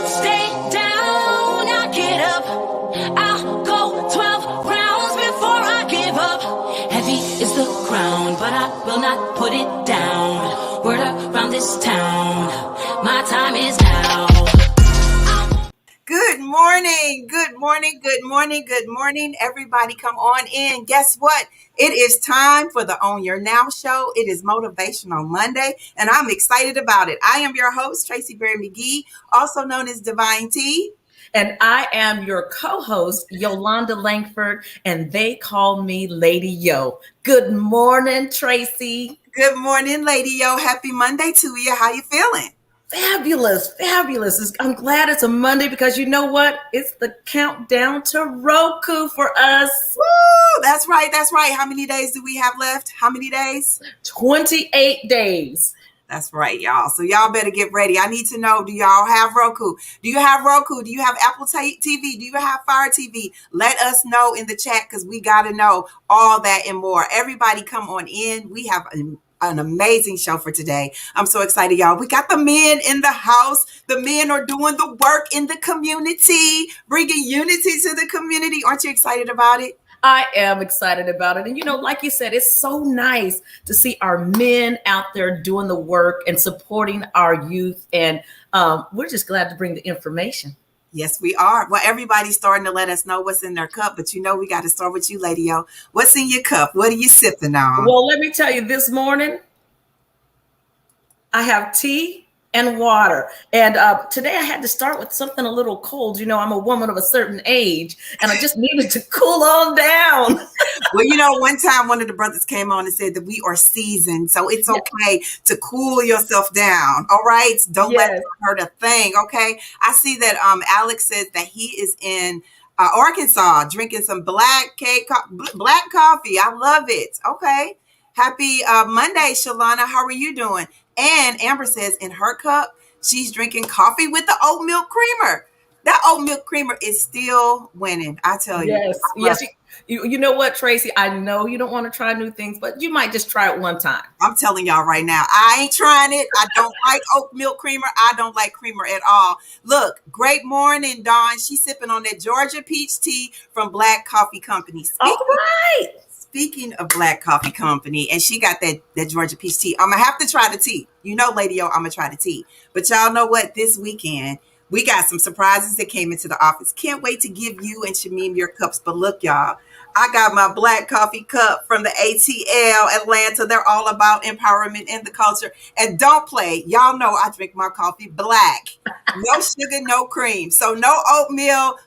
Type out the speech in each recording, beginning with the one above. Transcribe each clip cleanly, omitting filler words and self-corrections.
Stay down, I get up. I'll go 12 rounds before I give up. Heavy is the crown, but I will not put it down. Word around this town, my time is now. Good morning, good morning, good morning, good morning. Everybody come on in. Guess what? It is time for the Own Your Now show. It is Motivational Monday, and I'm excited about it. I am your host, Tracie Berry-McGhee, also known as Divine T. And I am your co-host, Yolonda Lankford, and they call me Lady Yo. Good morning, Tracie. Good morning, Lady Yo. Happy Monday to you. How you feeling? Fabulous. I'm glad it's a Monday because you know what? It's the countdown to Roku for us. Woo! That's right. How many days do we have left? How many days? 28 days. That's right, y'all. So y'all better get ready. I need to know, do y'all have Roku? Do you have Roku? Do you have Apple TV? Do you have Fire TV? Let us know in the chat because we got to know all that and more. Everybody come on in. We have an amazing show for today. I'm so excited, y'all. We got the men in the house. The men are doing the work in the community, bringing unity to the community. Aren't you excited about it? I am excited about it. And, like you said, it's so nice to see our men out there doing the work and supporting our youth. And we're just glad to bring the information. Yes, we are. Well, everybody's starting to let us know what's in their cup, but we got to start with you, Lady O. What's in your cup? What are you sipping on? Well, let me tell you, this morning, I have tea and water. And today I had to start with something a little cold. I'm a woman of a certain age, and I just needed to cool on down. Well, one time one of the brothers came on and said that we are seasoned, so it's okay to cool yourself down. All right? Don't let it hurt a thing, okay? I see that Alex says that he is in Arkansas drinking some black coffee. I love it. Okay. Happy Monday, Yolonda. How are you doing? And Amber says in her cup, she's drinking coffee with the oat milk creamer. That oat milk creamer is still winning. I tell you. Yes. You know what, Tracie? I know you don't want to try new things, but you might just try it one time. I'm telling y'all right now, I ain't trying it. I don't like oat milk creamer. I don't like creamer at all. Look, great morning, Dawn. She's sipping on that Georgia peach tea from Black Coffee Company. Speaking of Black Coffee Company, and she got that Georgia peach tea. I'm going to have to try the tea. Lady O, I'm going to try the tea. But y'all know what? This weekend, we got some surprises that came into the office. Can't wait to give you and Shamim your cups. But look, y'all, I got my Black Coffee cup from the ATL Atlanta. They're all about empowerment in the culture. And don't play. Y'all know I drink my coffee black. No sugar, no cream. So no oatmeal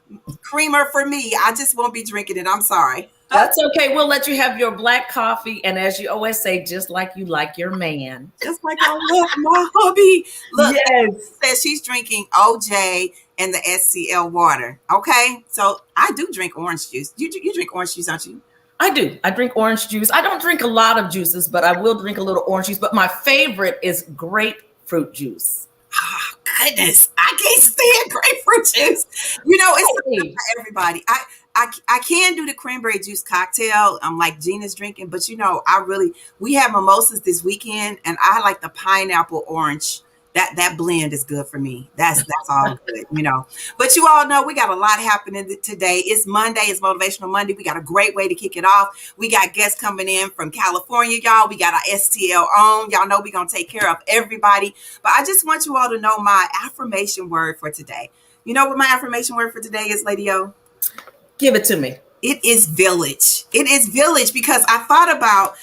creamer for me. I just won't be drinking it. I'm sorry. That's okay. We'll let you have your black coffee. And as you always say, just like you like your man. Just like I love my hubby. Look, yes. Says she's drinking OJ and the SCL water. Okay. So I do drink orange juice. You drink orange juice, don't you? I do. I drink orange juice. I don't drink a lot of juices, but I will drink a little orange juice. But my favorite is grapefruit juice. Oh, goodness. I can't stand grapefruit juice. It's for everybody. I can do the cranberry juice cocktail. I'm like Gina's drinking, but we have mimosas this weekend, and I like the pineapple orange. That blend is good for me. That's all good, But you all know we got a lot happening today. It's Monday. It's Motivational Monday. We got a great way to kick it off. We got guests coming in from California, y'all. We got our STL on. Y'all know we're going to take care of everybody. But I just want you all to know my affirmation word for today. You know what my affirmation word for today is, Lady O? Give it to me. It is village. It is village because I thought about,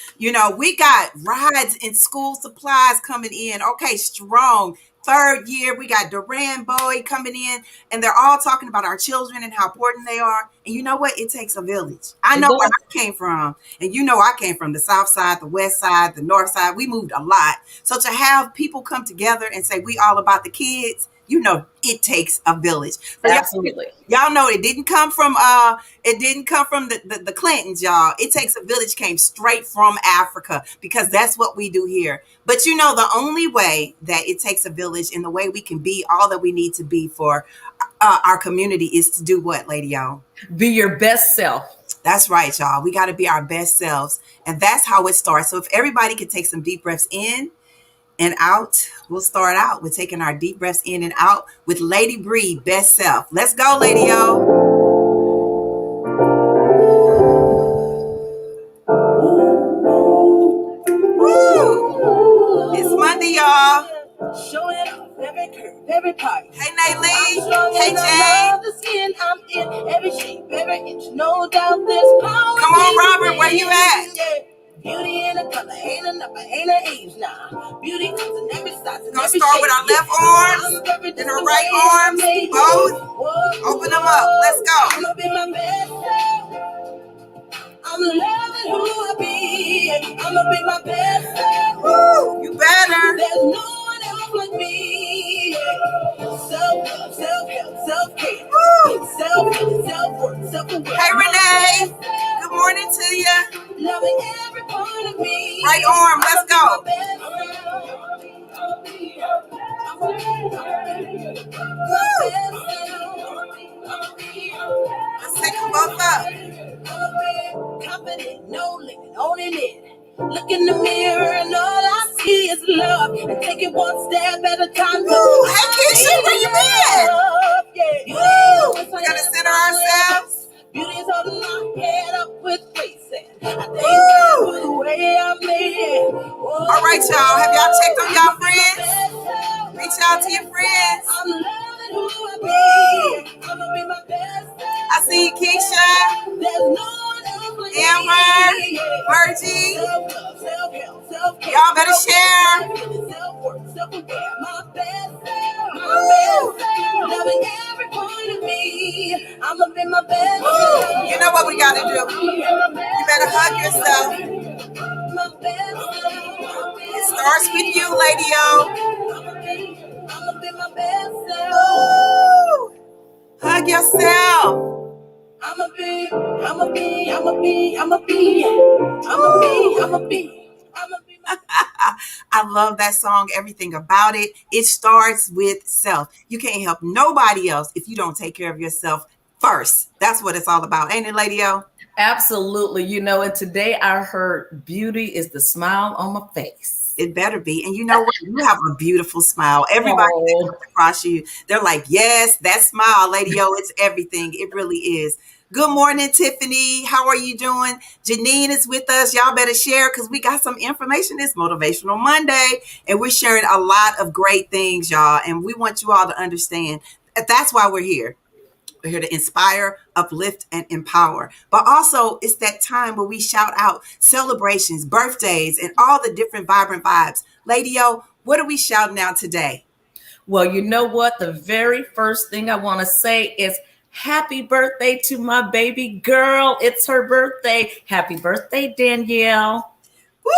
we got rides and school supplies coming in. Okay, strong. Third year, we got Duran Bowie coming in, and they're all talking about our children and how important they are. And you know what? It takes a village. I know where I came from. And I came from the south side, the west side, the north side. We moved a lot. So to have people come together and say, we all about the kids, it takes a village. So absolutely. Y'all know it didn't come from the Clintons, y'all. It takes a village came straight from Africa because that's what we do here. But the only way that it takes a village and the way we can be all that we need to be for our community is to do what, Lady O? Be your best self. That's right, y'all. We got to be our best selves. And that's how it starts. So if everybody could take some deep breaths in and out. We'll start out with taking our deep breaths in and out with Lady Bree, Best Self. Let's go, Lady O. Woo! It's Monday, y'all. Showing off every curve, every part. Hey, Naylee. Hey, Jane. The skin I'm in, every shape, every inch. No doubt there's power. Come on, Robert. Where you at? Beauty and a color ain't a number, ain't an age, nah. Beauty comes in every size and Gonna every start shape. with our left arms, then our right arms, both. Open them up. Let's go. I'ma be my best self. I'm loving who I be. I'ma be my best self. Woo, you better. There's no one else like me. Self-love, self-help, self-care. Self-love, self-worth, self-aware. Hey, Renee. Good morning to you. Loving every part of me. Right arm, let's go. Let's take them both up. Confident, no limit, owning it. Look in the mirror and all I see is love. And take it one step at a time. Woo! Hey, Keisha, where you been? Woo! We gotta center ourselves. Beauty is holding my head up with grace. I thank God for the way I made it. All right, y'all. Have y'all checked on y'all friends? Reach out to your friends. I'm loving who I be. I'ma be my best. I see you, Keisha. There's no one else like Amber, me. Virgie. Self-love, self-help, self-care. Y'all better share. Self-worth, self-aware. My best self, my best self. Loving every part of me. I'ma be my best self. You know what we gotta do? You better hug yourself. My best self. It starts with you, Lady O. I'ma be my best self. Woo! Hug yourself. I'ma be, I'ma be, I'ma be, I'ma be, I'ma be, I'ma be, I'ma be my I love that song, everything about it. It starts with self. You can't help nobody else if you don't take care of yourself first. That's what it's all about. Ain't it, Lady O? Absolutely. You know, and today I heard beauty is the smile on my face. It better be. And you know what? You have a beautiful smile. Everybody that comes across you, they're like, yes, that smile, Lady O, it's everything. It really is. Good morning, Tiffany. How are you doing? Janine is with us. Y'all better share because we got some information. It's Motivational Monday, and we're sharing a lot of great things, y'all. And we want you all to understand that that's why we're here. We're here to inspire, uplift, and empower. But also, it's that time where we shout out celebrations, birthdays, and all the different vibrant vibes. Lady O, what are we shouting out today? Well, you know what? The very first thing I want to say is happy birthday to my baby girl. It's her birthday. Happy birthday, Danielle. Woo!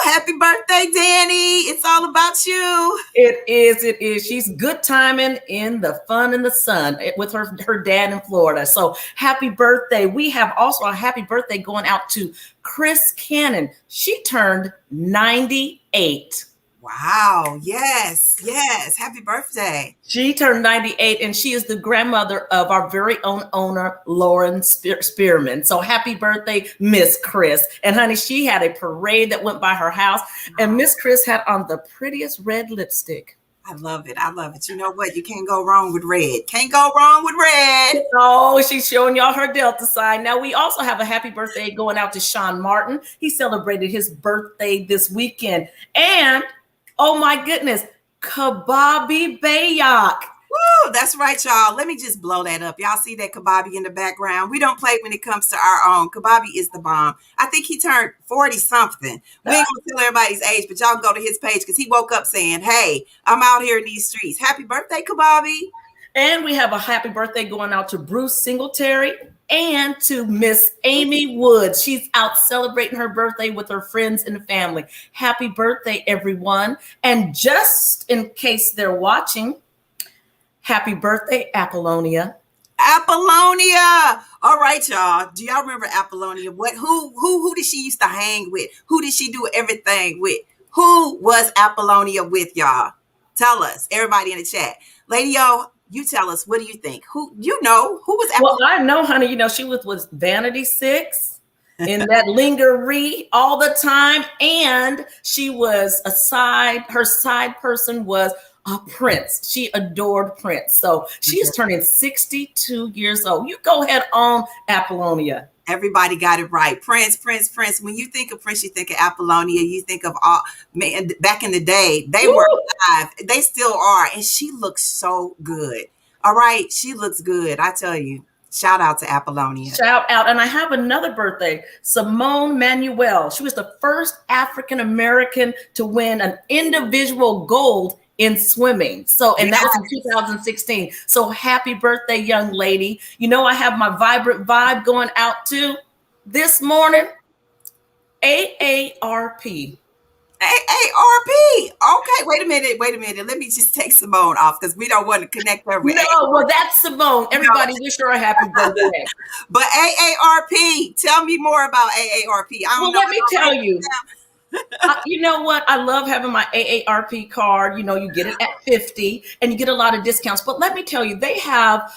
Happy birthday, Danny. It's all about you. It is. She's good timing in the fun and the sun with her dad in Florida. So happy birthday. We have also a happy birthday going out to Chris Cannon. She turned 98. Wow. Yes. Happy birthday. She turned 98 and she is the grandmother of our very own owner, Lauren Spearman. So happy birthday, Miss Chris. And honey, she had a parade that went by her house and Miss Chris had on the prettiest red lipstick. I love it. You know what? You can't go wrong with red. Can't go wrong with red. Oh, she's showing y'all her Delta sign. Now, we also have a happy birthday going out to Sean Martin. He celebrated his birthday this weekend. And oh my goodness, Kababi Bayak. Woo, that's right, y'all. Let me just blow that up. Y'all see that Kababi in the background? We don't play when it comes to our own. Kababi is the bomb. I think he turned 40 something. We ain't gonna tell everybody's age, but y'all can go to his page because he woke up saying, hey, I'm out here in these streets. Happy birthday, Kababi. And we have a happy birthday going out to Bruce Singletary and to Miss Amy Woods. She's out celebrating her birthday with her friends and family. Happy birthday, everyone. And just in case they're watching, happy birthday, Apollonia. Apollonia. All right, y'all. Do y'all remember Apollonia? Who did she used to hang with? Who did she do everything with? Who was Apollonia with, y'all? Tell us, everybody in the chat. Lady O, you tell us, what do you think? Who was Apollonia? Well, I know, honey, she was Vanity 6. in that lingerie all the time. And she was her side person was a Prince. She adored Prince. So she's turning 62 years old. You go ahead on, Apollonia. Everybody got it right. Prince, Prince, Prince. When you think of Prince, you think of Apollonia. You think of all, man, back in the day, they were alive. They still are. And she looks so good. All right. She looks good. I tell you. Shout out to Apollonia. Shout out. And I have another birthday, Simone Manuel. She was the first African-American to win an individual gold in swimming. So, and that was in 2016. So happy birthday, young lady. You know, I have my vibrant vibe going out to this morning, AARP. AARP. Okay, wait a minute. Let me just take Simone off because we don't want to connect her with. No, well, that's Simone. Everybody wish her a happy birthday. But AARP, tell me more about AARP. Well, let me tell you. You know what? I love having my AARP card. You know, you get it at 50 and you get a lot of discounts. But let me tell you, they have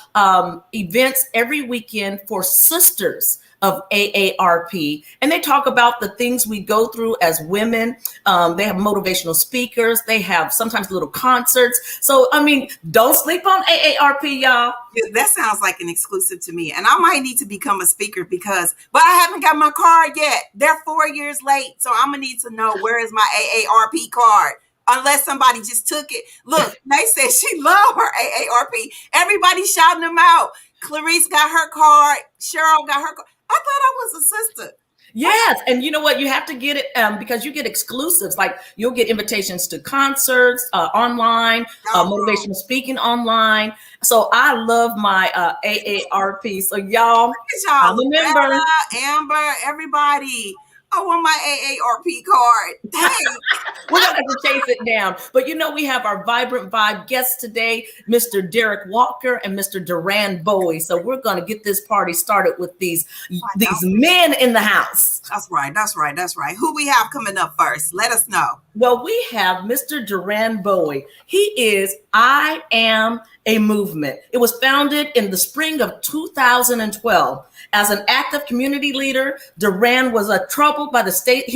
events every weekend for sisters of AARP. And they talk about the things we go through as women. They have motivational speakers. They have sometimes little concerts. So, I mean, don't sleep on AARP, y'all. That sounds like an exclusive to me. And I might need to become a speaker but I haven't got my card yet. They're 4 years late. So I'm going to need to know where is my AARP card. Unless somebody just took it. Look, they said she loved her AARP. Everybody shouting them out. Clarice got her card. Cheryl got her card. I thought I was a sister. Yes. And you know what? You have to get it because you get exclusives. Like you'll get invitations to concerts online, motivational speaking online. So I love my AARP. So y'all, remember. Amber, everybody. I want my AARP card. Dang. We're going to have to chase it down. But you know, we have our Vibrant Vibe guests today, Mr. Derrick Walker and Mr. Duran Bowie. So we're going to get this party started with these men in the house. That's right. Who we have coming up first? Let us know. Well, we have Mr. Duran Bowie. He is I Am a Movement. It was founded in the spring of 2012. As an active community leader, Duran was troubled by the state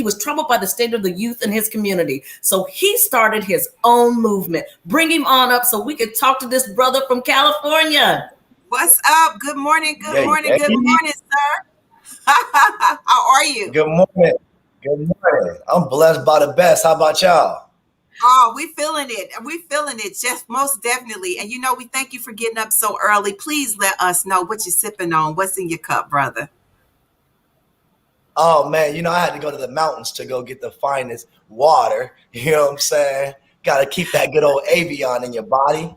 of the youth in his community. So he started his own movement. Bring him on up so we could talk to this brother from California. What's up? Good morning, good morning, sir. How are you? Good morning. I'm blessed by the best. How about y'all? Oh, we feeling it. Just most definitely. And you know, we thank you for getting up so early. Please let us know what you're sipping on. What's in your cup, brother? Oh man, you know, I had to go to the mountains to go get the finest water. You know what I'm saying? Got to keep that good old Avion in your body.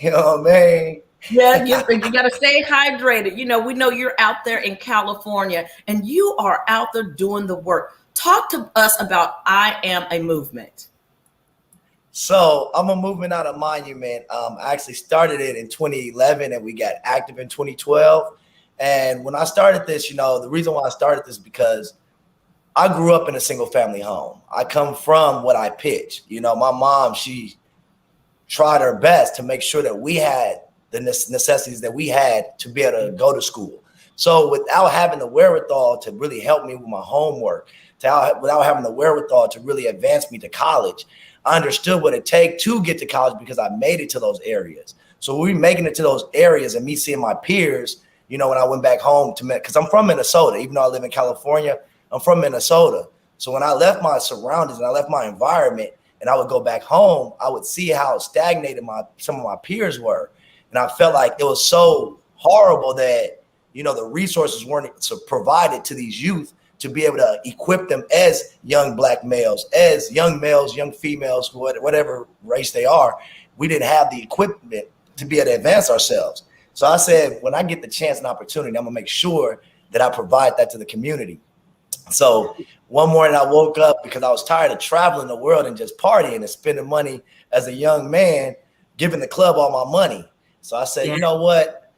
You know what I mean? Yeah, you got to stay hydrated. You know, we know you're out there in California and you are out there doing the work. Talk to us about I Am a Movement. So I'm a movement, not a monument. I actually started it in 2011 and we got active in 2012. And when I started this, you know, the reason why I started this because I grew up in a single family home. I come from what I pitch. You know, my mom, she tried her best to make sure that we had the necessities that we had to be able to go to school. So without having the wherewithal to really help me with my homework, without having the wherewithal to really advance me to college, I understood what it takes to get to college because I made it to those areas. So we making it to those areas and me seeing my peers, you know, when I went back home because I'm from Minnesota, even though I live in California, I'm from Minnesota. So when I left my surroundings and I left my environment and I would go back home, I would see how stagnated some of my peers were. And I felt like it was so horrible that, you know, the resources weren't provided to these youth to be able to equip them as young black males, young females, whatever race they are. We didn't have the equipment to be able to advance ourselves. So I said, when I get the chance and opportunity, I'm gonna make sure that I provide that to the community. So one morning I woke up because I was tired of traveling the world and just partying and spending money as a young man, giving the club all my money. So I said, You know what?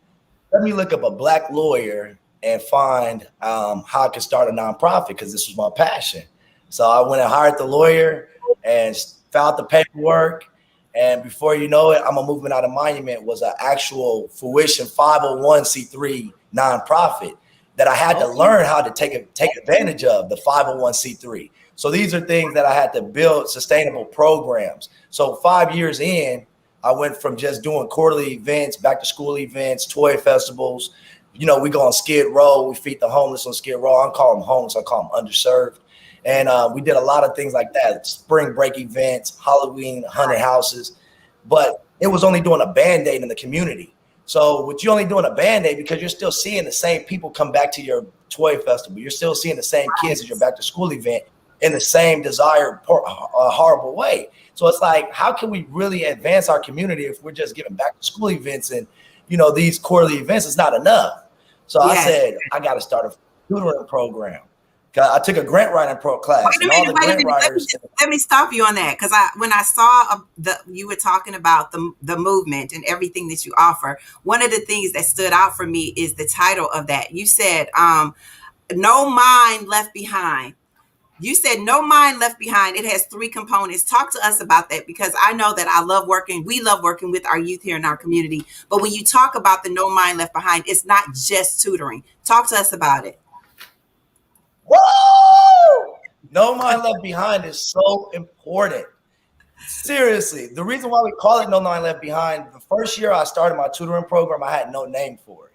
Let me look up a black lawyer and find how I could start a nonprofit because this was my passion. So I went and hired the lawyer and filed the paperwork. And before you know it, I'm a Movement Out of Monument was an actual fruition 501c3 nonprofit. that I had to learn how to take advantage of, the 501c3. So these are things that I had to build sustainable programs. So 5 years in, I went from just doing quarterly events, back to school events, toy festivals. We go on Skid Row. We feed the homeless on Skid Row. I don't call them homeless. I call them underserved. And we did a lot of things like that, spring break events, Halloween, haunted houses. But it was only doing a Band-Aid in the community. So with you only doing a Band-Aid, because you're still seeing the same people come back to your toy festival. You're still seeing the same kids at your back to school event in the same desired horrible way. So it's like, how can we really advance our community if we're just giving back to school events and, these quarterly events? It's not enough. So I said, I got to start a tutoring program. I took a grant writing class. Wait a minute. Let me stop you on that, because when I saw you were talking about the movement and everything that you offer, one of the things that stood out for me is the title of that. You said, "No Mind Left Behind." You said "No Mind Left Behind." It has 3 components. Talk to us about that, because I know that we love working with our youth here in our community. But when you talk about the "No Mind Left Behind," it's not just tutoring. Talk to us about it. Whoa! No Mind Left Behind is so important. Seriously, the reason why we call it No Mind Left Behind, the first year I started my tutoring program, I had no name for it.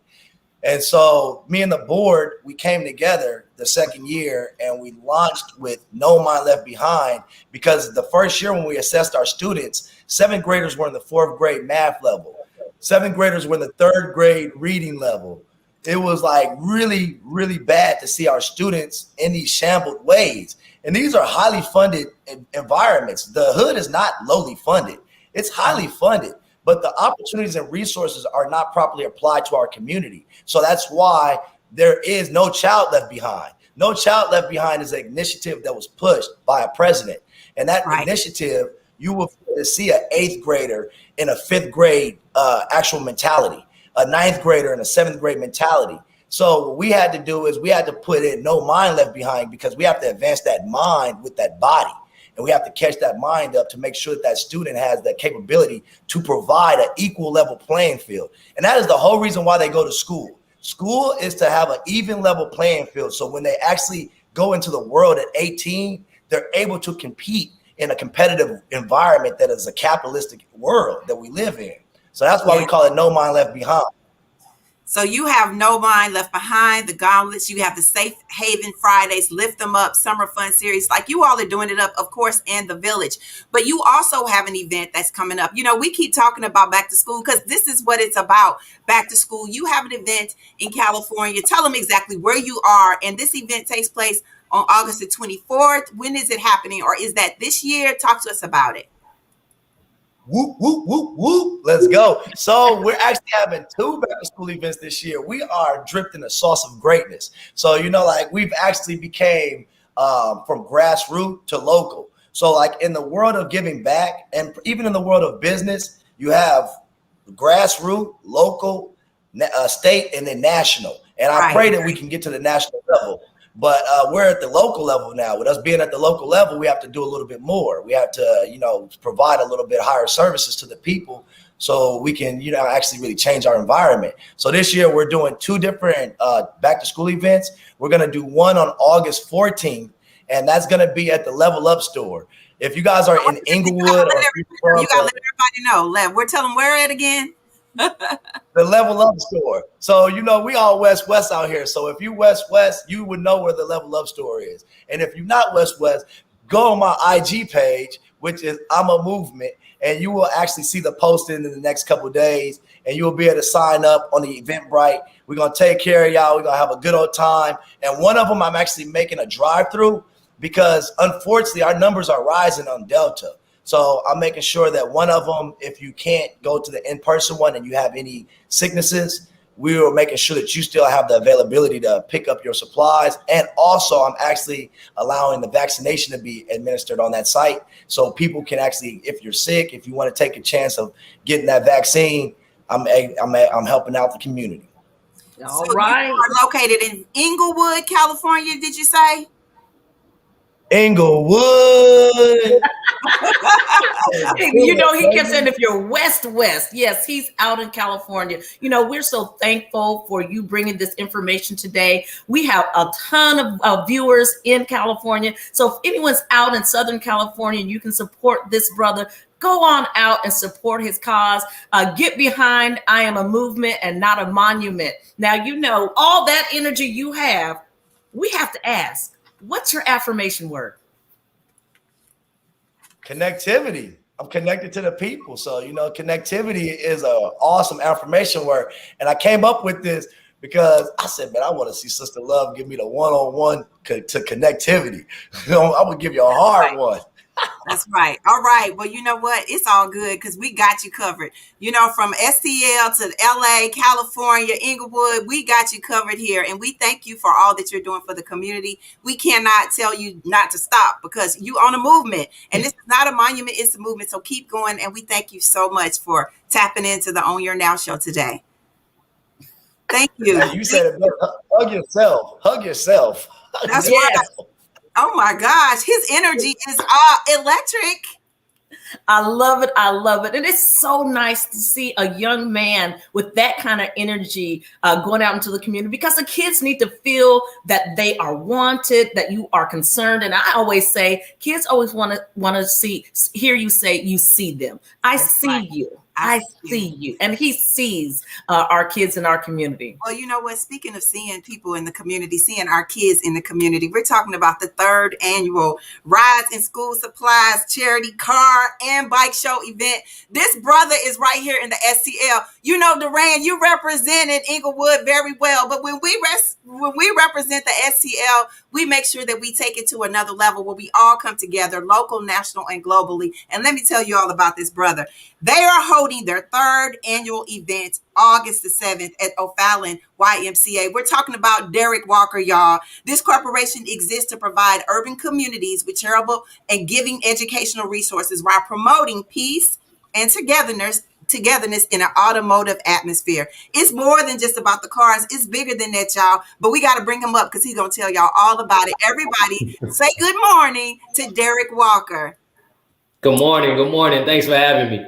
And so me and the board, we came together the second year and we launched with No Mind Left Behind, because the first year when we assessed our students, 7th graders were in the 4th grade math level. 7th graders were in the 3rd grade reading level. It was like really, really bad to see our students in these shambled ways. And these are highly funded environments. The hood is not lowly funded. It's highly funded, but the opportunities and resources are not properly applied to our community. So that's why there is No Child Left Behind. No Child Left Behind is an initiative that was pushed by a president. And that initiative, you will see an 8th grader in a 5th grade actual mentality, a 9th grader in a 7th grade mentality. So what we had to do is we had to put in No Mind Left Behind, because we have to advance that mind with that body. And we have to catch that mind up to make sure that student has the capability to provide an equal level playing field. And that is the whole reason why they go to school. School is to have an even level playing field. So when they actually go into the world at 18, they're able to compete in a competitive environment that is a capitalistic world that we live in. So that's why we call it No Mind Left Behind. So you have No Mind Left Behind, the gauntlets, you have the Safe Haven Fridays, Lift Them Up, Summer Fun Series, like you all are doing it up, of course, and the Village. But you also have an event that's coming up. We keep talking about back to school because this is what it's about, back to school. You have an event in California. Tell them exactly where you are. And this event takes place on August the 24th. When is it happening? Or is that this year? Talk to us about it. Whoop, whoop, whoop, whoop. Let's go. So we're actually having 2 back to school events this year. We are dripped in a sauce of greatness. So, we've actually became from grassroots to local. So like in the world of giving back, and even in the world of business, you have grassroots, local, state, and then national. And I pray that we can get to the national level. But we're at the local level now. With us being at the local level, we have to do a little bit more. We have to, provide a little bit higher services to the people so we can, actually really change our environment. So this year we're doing 2 different back to school events. We're going to do one on August 14th, and that's going to be at the Level Up store. If you guys are in Inglewood, you got to let everybody know. We're telling them where at again. The Level Up store. So, we all West out here. So if you West, you would know where the Level Up store is. And if you're not West, go on my IG page, which is I'm a Movement, and you will actually see the posting in the next couple of days, and you will be able to sign up on the Eventbrite. We're going to take care of y'all. We're going to have a good old time. And one of them, I'm actually making a drive-through, because unfortunately our numbers are rising on Delta. So I'm making sure that one of them, if you can't go to the in-person one and you have any sicknesses, we are making sure that you still have the availability to pick up your supplies. And also I'm actually allowing the vaccination to be administered on that site. So people can actually, if you're sick, if you want to take a chance of getting that vaccine, I'm helping out the community. All right. You are located in Inglewood, California, did you say? Inglewood. You know, he kept saying if you're west. Yes, he's out in California. You know, we're so thankful for you bringing this information today. We have a ton of viewers in California. So if anyone's out in Southern California and you can support this brother, go on out and support his cause. Get behind I Am a Movement and Not a Monument. Now, you know, all that energy you have, we have to ask, what's your affirmation word? Connectivity. I'm connected to the people. So, you know, connectivity is an awesome affirmation word. And I came up with this because I said, man, I want to see Sister Love give me the one-on-one to connectivity. I'm going to give you a hard one. That's right. All right. Well, you know what? It's all good because we got you covered. You know, from STL to LA, California, Inglewood, we got you covered here. And we thank you for all that you're doing for the community. We cannot tell you not to stop because you own a movement. And this is not a monument, it's a movement. So keep going. And we thank you so much for tapping into the Own Your Now show today. Thank you. You said it better. Hug yourself. Hug yourself. That's right. Oh my gosh, his energy is electric. I love it. I love it. And it's so nice to see a young man with that kind of energy going out into the community because the kids need to feel that they are wanted, that you are concerned. And I always say, kids always want to hear you say you see them. That's see right. You. I see you. And he sees our kids in our community. Well, you know what? Speaking of seeing people in the community, seeing our kids in the community, we're talking about the 3rd annual Rides and School Supplies charity car and bike show event. This brother is right here in the STL. You know, Duran, you represented Inglewood very well, but when we represent the STL, we make sure that we take it to another level where we all come together, local, national, and globally. And let me tell you all about this brother. They are holding their 3rd annual event August the 7th at O'Fallon YMCA. We're talking about Derrick Walker, y'all. This corporation exists to provide urban communities with charitable and giving educational resources while promoting peace and togetherness in an automotive atmosphere. It's more than just about the cars. It's bigger than that, y'all. But we got to bring him up because he's going to tell y'all all about it. Everybody say good morning to Derrick Walker. Good morning. Good morning. Thanks for having me.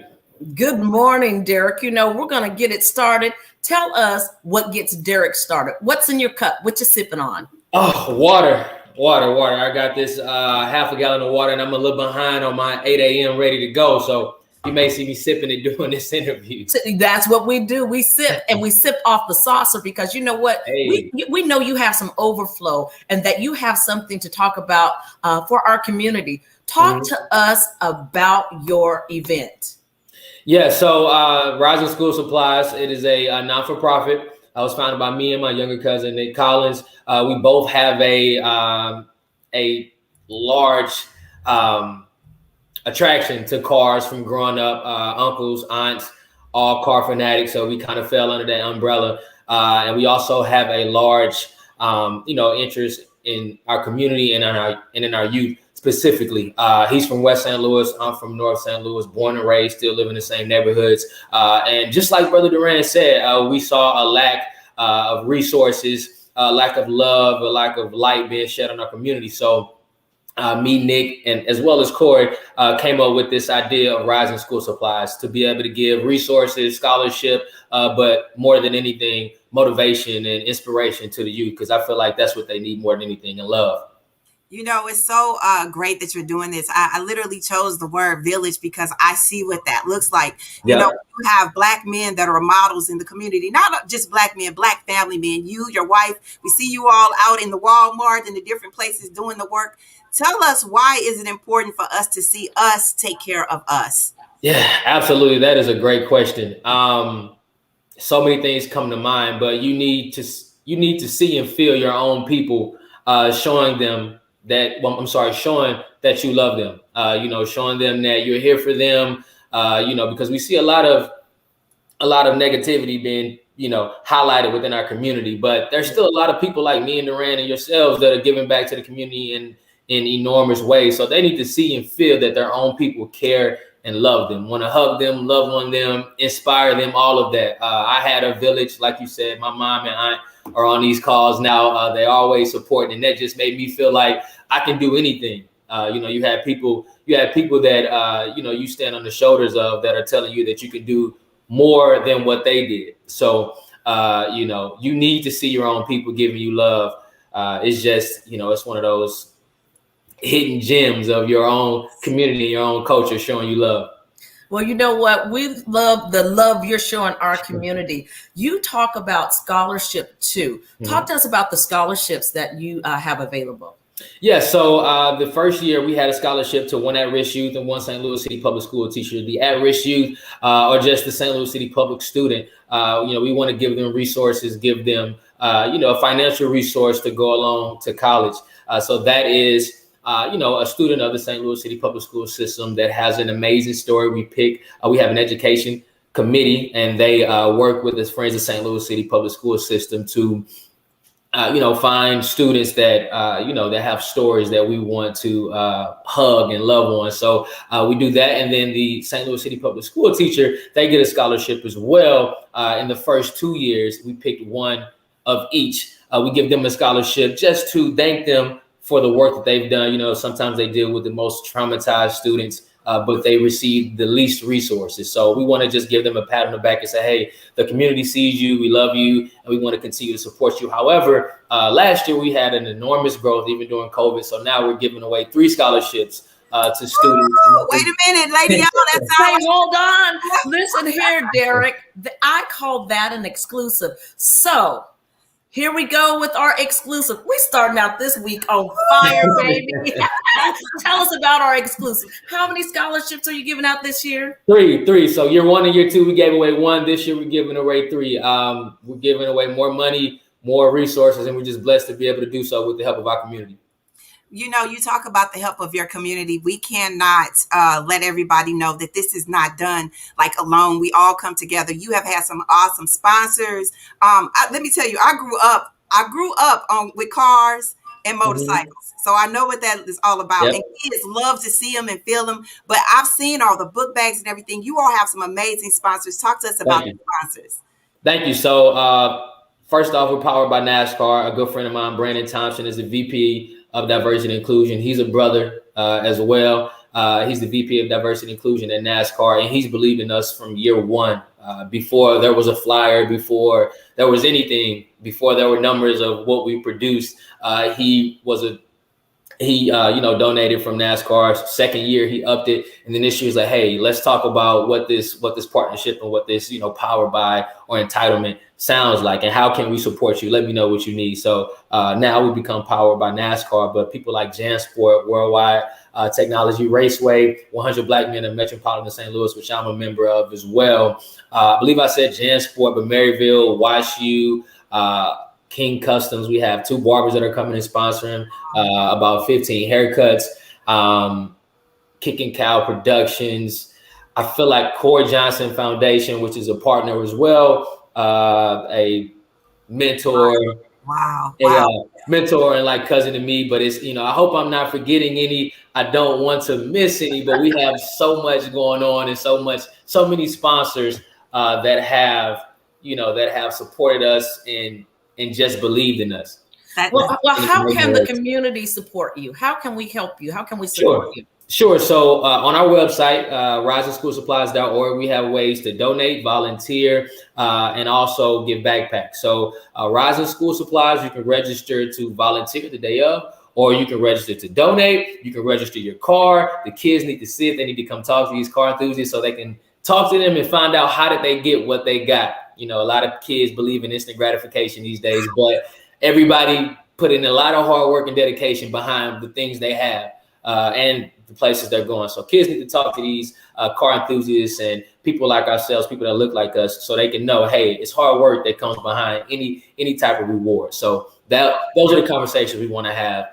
Good morning, Derrick. You know, we're going to get it started. Tell us what gets Derrick started. What's in your cup? What you sipping on? Oh, water. I got this half a gallon of water and I'm a little behind on my 8 a.m. ready to go. So you may see me sipping it during this interview. That's what we do. We sip and we sip off the saucer because you know what? Hey. We know you have some overflow and that you have something to talk about for our community. Talk to us about your event. Yeah, so Rising School Supplies, it is a non-for-profit. I was founded by me and my younger cousin, Nick Collins. We both have a large attraction to cars from growing up, uncles, aunts, all car fanatics. So we kind of fell under that umbrella. And we also have a large, interest in our community and in our youth. Specifically, he's from West St. Louis. I'm from North St. Louis, born and raised, still live in the same neighborhoods. And just like Brother Duran said, we saw a lack of resources, a lack of love, a lack of light being shed on our community. So me, Nick, and as well as Corey came up with this idea of Rising School Supplies to be able to give resources, scholarship, but more than anything, motivation and inspiration to the youth, because I feel like that's what they need more than anything, and love. You know, it's so great that you're doing this. I literally chose the word village because I see what that looks like. You know, you have Black men that are models in the community, not just Black men, Black family men, you, your wife. We see you all out in the Walmart and the different places doing the work. Tell us, why is it important for us to see us take care of us? Yeah, absolutely. That is a great question. So many things come to mind, but you need to see and feel your own people, showing that you love them, showing them that you're here for them, because we see a lot of negativity being, highlighted within our community, but there's still a lot of people like me and Duran and yourselves that are giving back to the community in enormous ways. So they need to see and feel that their own people care and love them, want to hug them, love on them, inspire them, all of that. I had a village, like you said, my mom and aunt are on these calls now. They always support, and that just made me feel like I can do anything. You have people that, you stand on the shoulders of that are telling you that you could do more than what they did. So, you need to see your own people giving you love. It's just, it's one of those hidden gems of your own community, your own culture showing you love. Well, you know what? We love the love you're showing our community. You talk about scholarship too. Talk to us about the scholarships that you have available. Yeah, so the first year we had a scholarship to one at-risk youth and one St. Louis City public school teacher. The at-risk youth or just the St. Louis City public student, we want to give them resources, give them, a financial resource to go along to college. So that is, a student of the St. Louis City public school system that has an amazing story. We have an education committee, and they work with the Friends of St. Louis City public school system to find students that, that have stories that we want to hug and love on. So we do that. And then the St. Louis City public school teacher, they get a scholarship as well. In the first 2 years, we picked one of each. We give them a scholarship just to thank them for the work that they've done. Sometimes they deal with the most traumatized students, but they receive the least resources. So we want to just give them a pat on the back and say, hey, the community sees you, we love you, and we want to continue to support you. However, last year we had an enormous growth, even during COVID. So now we're giving away 3 scholarships to students. Wait a minute, lady. Hey, hold on. Listen here, Derrick. I call that an exclusive. So here we go with our exclusive. We're starting out this week on fire, baby. Tell us about our exclusive. How many scholarships are you giving out this year? Three. So year 1 and year 2, we gave away 1. This year, we're giving away 3. We're giving away more money, more resources, and we're just blessed to be able to do so with the help of our community. You talk about the help of your community. We cannot let everybody know that this is not done like alone. We all come together. You have had some awesome sponsors. Let me tell you, I grew up with cars and motorcycles. So I know what that is all about. Yep. And kids love to see them and feel them. But I've seen all the book bags and everything. You all have some amazing sponsors. Talk to us about the sponsors. Thank you. So first off, we're powered by NASCAR. A good friend of mine, Brandon Thompson, is the VP of Diversity and Inclusion. He's a brother as well. He's the VP of Diversity and Inclusion at NASCAR, and he's believed in us from year 1. Before there was a flyer, before there was anything, before there were numbers of what we produced, he donated from NASCAR. Second year, he upped it, and then this year was like, hey, let's talk about what this partnership and what this powered by or entitlement sounds like, and how can we support you? Let me know what you need. So now we become powered by NASCAR, but people like JanSport, Worldwide Technology Raceway, 100 Black Men in Metropolitan St. Louis, which I'm a member of as well. I believe I said JanSport, but Maryville, WashU, King Customs. We have 2 barbers that are coming and sponsoring, about 15 haircuts, Kicking Cow Productions. I feel like Core Johnson Foundation, which is a partner as well, a mentor. Wow. Mentor and like cousin to me, but it's, I hope I'm not forgetting any. I don't want to miss any, but we have so much going on and so many sponsors that have supported us and just believed in us. Well, how can the community support you? How can we help you? How can we support you? Sure. So on our website, risengschoolsupplies.org, we have ways to donate, volunteer, and also give backpacks. So Rising School Supplies, you can register to volunteer the day of, or you can register to donate. You can register your car. The kids need to see it. They need to come talk to these car enthusiasts so they can talk to them and find out how did they get what they got. A lot of kids believe in instant gratification these days, but everybody put in a lot of hard work and dedication behind the things they have and the places they're going. So kids need to talk to these car enthusiasts and people like ourselves, people that look like us, so they can know, hey, it's hard work that comes behind any type of reward. So those are the conversations we want to have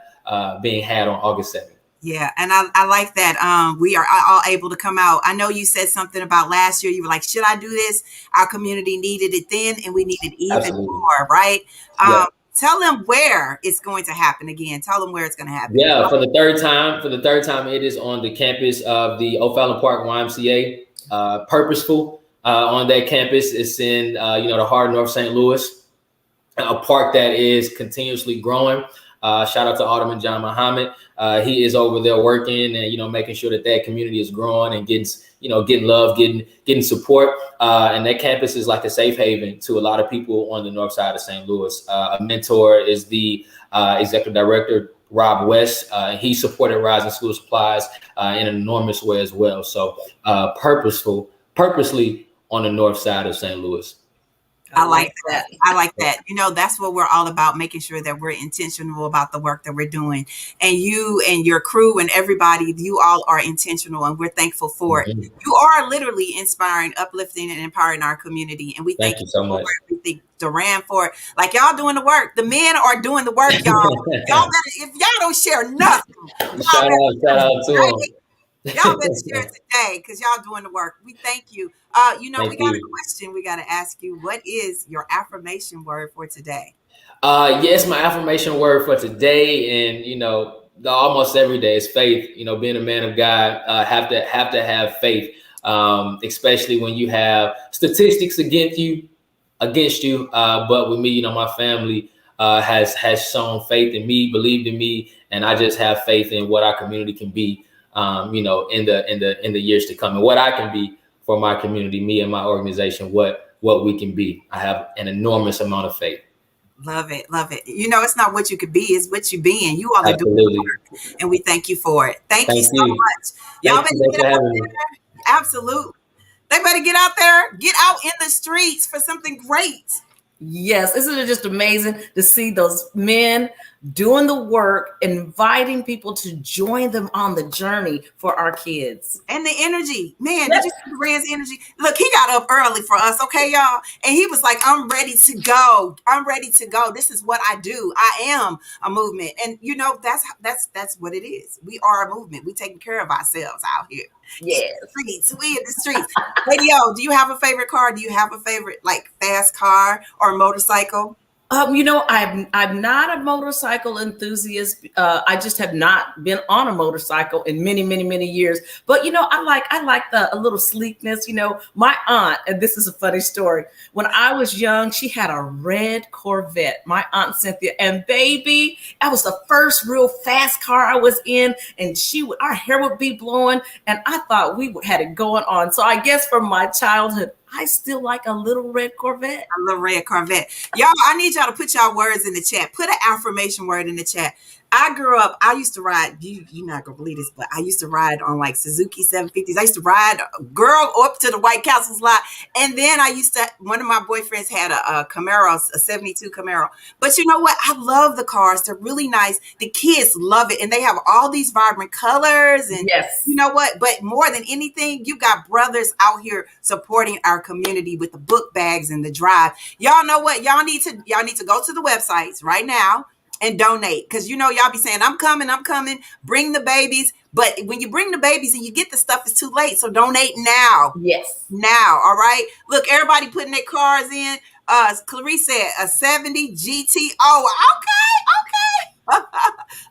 being had on August 7th. Yeah, and I like that we are all able to come out. I know you said something about last year. You were like, should I do this? Our community needed it then, and we need it even more, right? Tell them where it's going to happen again. Tell them where it's going to happen. Yeah, for the third time, it is on the campus of the O'Fallon Park YMCA. Purposeful on that campus. It's in the heart of North St. Louis, a park that is continuously growing. Shout out to Alderman John Muhammad. He is over there working and, making sure that community is growing and getting love, getting support. And that campus is like a safe haven to a lot of people on the north side of St. Louis. A mentor is the executive director, Rob West. He supported Rising School Supplies in an enormous way as well. So purposely on the north side of St. Louis. I like that. I like that. That's what we're all about, making sure that we're intentional about the work that we're doing. And you and your crew and everybody, you all are intentional, and we're thankful for it. You are literally inspiring, uplifting, and empowering our community. And we thank you so much. We thank Duran for it. Like, y'all doing the work. The men are doing the work, y'all. If y'all don't share nothing, shout out to them. Y'all better share it today, because y'all doing the work. We thank you. We got a question we got to ask you. What is your affirmation word for today? Yes, my affirmation word for today, and almost every day, is faith. Being a man of God, have to have faith, especially when you have statistics against you. But with me, my family has shown faith in me, believed in me, and I just have faith in what our community can be. In the years to come, and what I can be for my community, me and my organization, what we can be. I have an enormous amount of faith. Love it. It's not what you could be, it's what you be, and you all are doing the work, and we thank you for it. Thank you so much. Y'all better get out there. Absolutely. They better get out there, get out in the streets for something great. Yes, isn't it just amazing to see those men doing the work, inviting people to join them on the journey for our kids. And the energy, man, did you see Duran's energy? Look, he got up early for us, okay, y'all? And he was like, I'm ready to go. This is what I do. I am a movement. And that's what it is. We are a movement. We taking care of ourselves out here. Yes. We in the streets. Lady O, do you have a favorite car? Do you have a favorite fast car or motorcycle? I'm not a motorcycle enthusiast. I just have not been on a motorcycle in many, many, many years. But I like a little sleekness. My aunt, and this is a funny story. When I was young, she had a red Corvette. My aunt Cynthia, and baby, that was the first real fast car I was in. And our hair would be blowing, and I thought we had it going on. So I guess from my childhood, I still like a little red Corvette. A little red Corvette. Y'all, I need y'all to put y'all words in the chat. Put an affirmation word in the chat. I used to ride, you're not going to believe this, but I used to ride on Suzuki 750s. I used to ride girl up to the White Castle's lot. And then one of my boyfriends had a Camaro, a 72 Camaro. But you know what? I love the cars. They're really nice. The kids love it. And they have all these vibrant colors. And yes. You know what? But more than anything, you got brothers out here supporting our community with the book bags and the drive. Y'all know what? Y'all need to go to the websites right now and donate, because y'all be saying, I'm coming, bring the babies. But when you bring the babies and you get the stuff, it's too late. So donate now. Yes. Now. All right. Look, everybody putting their cars in. Clarice said a 70 GT. Oh, okay.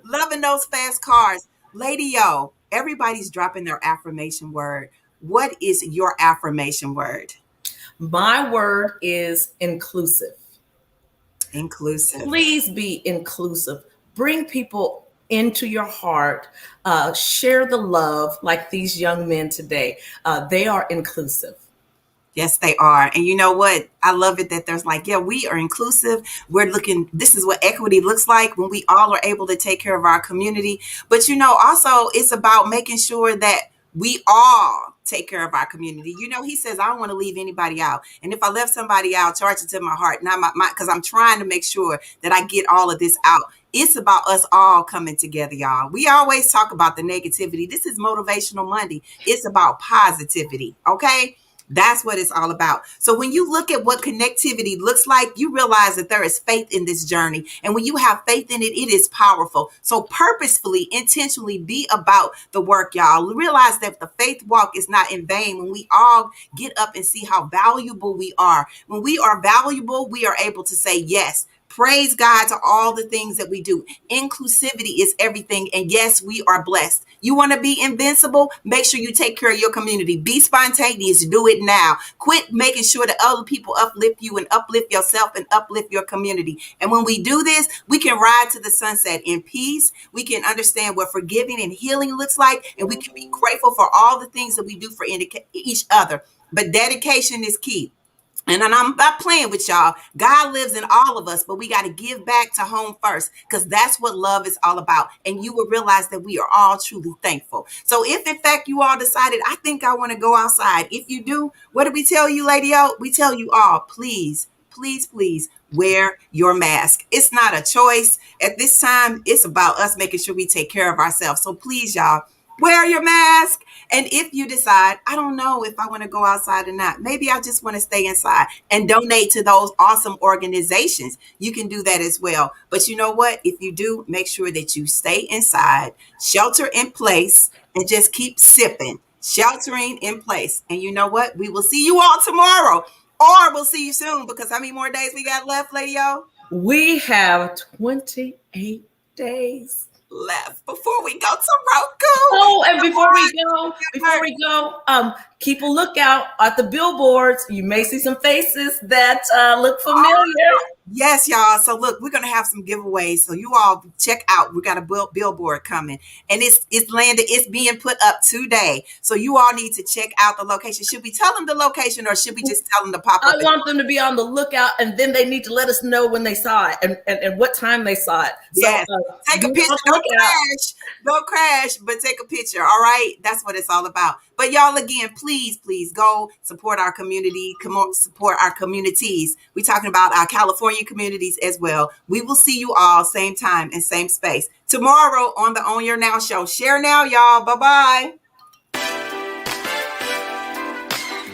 Loving those fast cars. Lady O, everybody's dropping their affirmation word. What is your affirmation word? My word is inclusive. Inclusive. Please be inclusive. Bring people into your heart. Share the love like these young men today. They are inclusive. Yes, they are. And you know what? I love it that there's we are inclusive. This is what equity looks like when we all are able to take care of our community. But also it's about making sure that we all take care of our community. He says, I don't want to leave anybody out. And if I left somebody out, charge it to my heart. Not because I'm trying to make sure that I get all of this out. It's about us all coming together, y'all. We always talk about the negativity. This is Motivational Monday. It's about positivity. Okay. That's what it's all about. So when you look at what connectivity looks like, you realize that there is faith in this journey. And when you have faith in it, it is powerful. So purposefully, intentionally be about the work, y'all. Realize that the faith walk is not in vain when we all get up and see how valuable we are. When we are valuable, we are able to say yes. Praise God to all the things that we do. Inclusivity is everything. And yes, we are blessed. You want to be invincible? Make sure you take care of your community. Be spontaneous. Do it now. Quit making sure that other people uplift you and uplift yourself and uplift your community. And when we do this, we can ride to the sunset in peace. We can understand what forgiving and healing looks like. And we can be grateful for all the things that we do for each other. But dedication is key. And I'm not playing with y'all. God lives in all of us, but we got to give back to home first, because that's what love is all about. And you will realize that we are all truly thankful. So if in fact you all decided, I think I want to go outside. If you do, what do we tell you, Lady O? We tell you all, please, please, please wear your mask. It's not a choice. At this time, it's about us making sure we take care of ourselves. So please, y'all, wear your mask. And if you decide, I don't know if I want to go outside or not, maybe I just want to stay inside and donate to those awesome organizations, you can do that as well. But you know what? If you do, make sure that you stay inside, shelter in place, and just keep sipping, sheltering in place. And you know what? We will see you all tomorrow, or we'll see you soon, because how many more days we got left, Lady O? We have 28 days left before we go to Roku. Oh, and before we go, keep a lookout at the billboards. You may see some faces that look familiar. Yes, y'all. So look, we're gonna have some giveaways. So you all check out. We got a billboard coming, and it's landed. It's being put up today. So you all need to check out the location. Should we tell them the location, or should we just tell them to pop up? I want them to be on the lookout, and then they need to let us know when they saw it and what time they saw it. Yes. So, take a picture. Don't crash, but take a picture. All right. That's what it's all about. But y'all, again, please go support our community. Come on, support our communities. We're talking about our California communities as well. We will see you all same time and same space tomorrow on the Own Your Now show. Share now, y'all. Bye-bye.